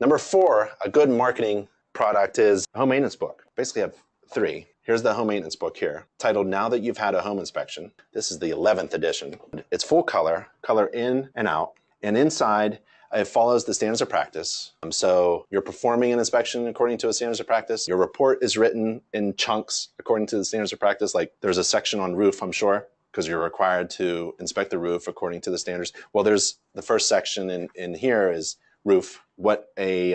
Number 4, a good marketing product is a home maintenance book. Basically I have 3. Here's the home maintenance book here, titled Now That You've Had a Home Inspection. This is the 11th edition. It's full color in and out, and inside it follows the standards of practice. So you're performing an inspection according to a standards of practice. Your report is written in chunks according to the standards of practice. Like there's a section on roof, I'm sure, because you're required to inspect the roof according to the standards. Well, there's the first section in here is roof, what a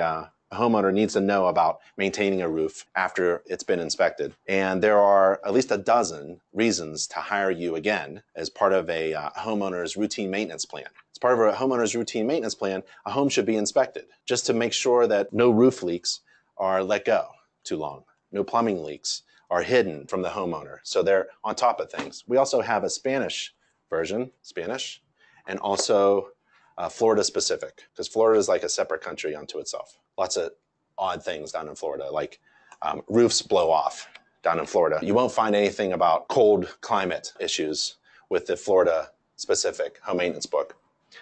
homeowner needs to know about maintaining a roof after it's been inspected. And there are at least a dozen reasons to hire you again as part of a homeowner's routine maintenance plan. As part of a homeowner's routine maintenance plan, a home should be inspected just to make sure that no roof leaks are let go too long. No plumbing leaks are hidden from the homeowner. So they're on top of things. We also have a Spanish version, and also Florida specific, because Florida is like a separate country unto itself. Lots of odd things down in Florida, like roofs blow off down in Florida. You won't find anything about cold climate issues with the Florida specific home maintenance book.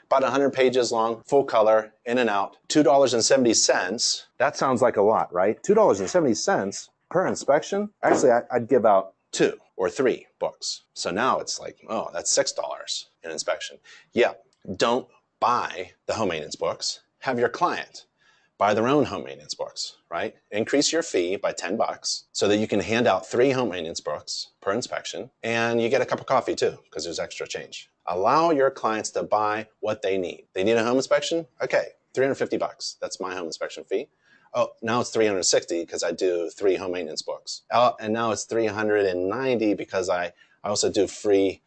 About 100 pages long, full color, in and out, $2.70. That sounds like a lot, right? $2.70 per inspection? Actually, I'd give out 2 or 3 books. So now it's like, oh, that's $6 an inspection. Yeah, don't buy the home maintenance books. Have your client buy their own home maintenance books, right? Increase your fee by $10 so that you can hand out 3 home maintenance books per inspection, and you get a cup of coffee too, because there's extra change. Allow your clients to buy what they need. They need a home inspection? Okay, $350. That's my home inspection fee. Oh, now it's $360 because I do 3 home maintenance books. And now it's $390 because I also do free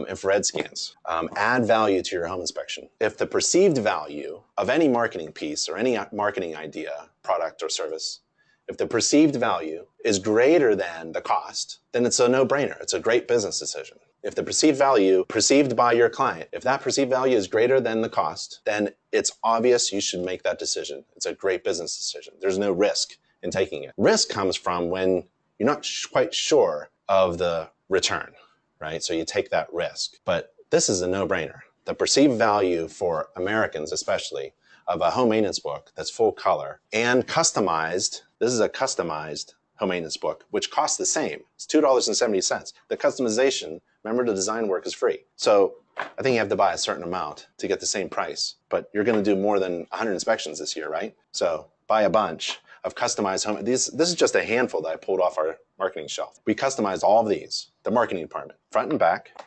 infrared scans. Add value to your home inspection. If the perceived value of any marketing piece or any marketing idea, product or service, if the perceived value is greater than the cost, then it's a no-brainer. It's a great business decision. If the perceived value perceived by your client, if that perceived value is greater than the cost, then it's obvious you should make that decision. It's a great business decision. There's no risk in taking it. Risk comes from when you're not quite sure of the return, right? So you take that risk. But this is a no-brainer. The perceived value for Americans especially of a home maintenance book that's full color and customized, this is a customized home maintenance book, which costs the same. It's $2.70. The customization, remember, the design work is free. So I think you have to buy a certain amount to get the same price, but you're going to do more than 100 inspections this year, right? So buy a bunch of customized home. This is just a handful that I pulled off our marketing shelf. We customized all of these, the marketing department, front and back.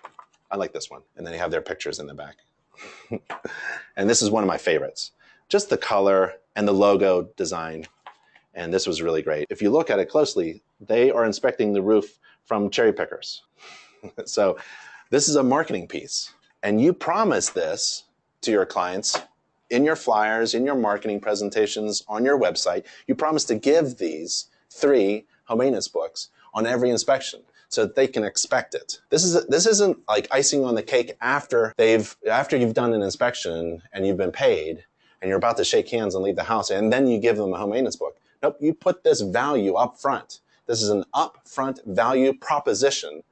I like this one. And then you have their pictures in the back. And this is one of my favorites. Just the color and the logo design. And this was really great. If you look at it closely, they are inspecting the roof from cherry pickers. So this is a marketing piece. And you promise this to your clients in your flyers, in your marketing presentations, on your website. You promise to give these 3 home maintenance books on every inspection so that they can expect it. This isn't like icing on the cake after you've done an inspection and you've been paid and you're about to shake hands and leave the house, and then you give them a home maintenance book. Nope, you put this value up front. This is an upfront value proposition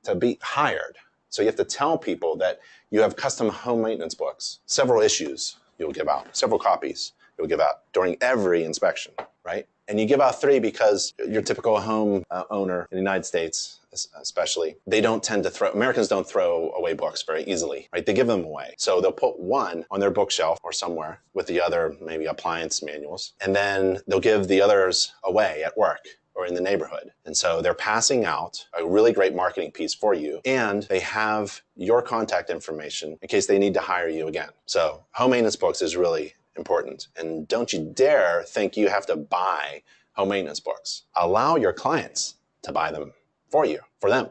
to be hired. So you have to tell people that you have custom home maintenance books, several issues you'll give out, several copies you'll give out during every inspection, right? And you give out 3 because your typical home owner in the United States, especially, Americans don't throw away books very easily, right? They give them away. So they'll put 1 on their bookshelf or somewhere with the other, maybe appliance manuals, and then they'll give the others away at work or in the neighborhood. And so they're passing out a really great marketing piece for you, and they have your contact information in case they need to hire you again. So home maintenance books is really important. And don't you dare think you have to buy home maintenance books. Allow your clients to buy them for you, for them.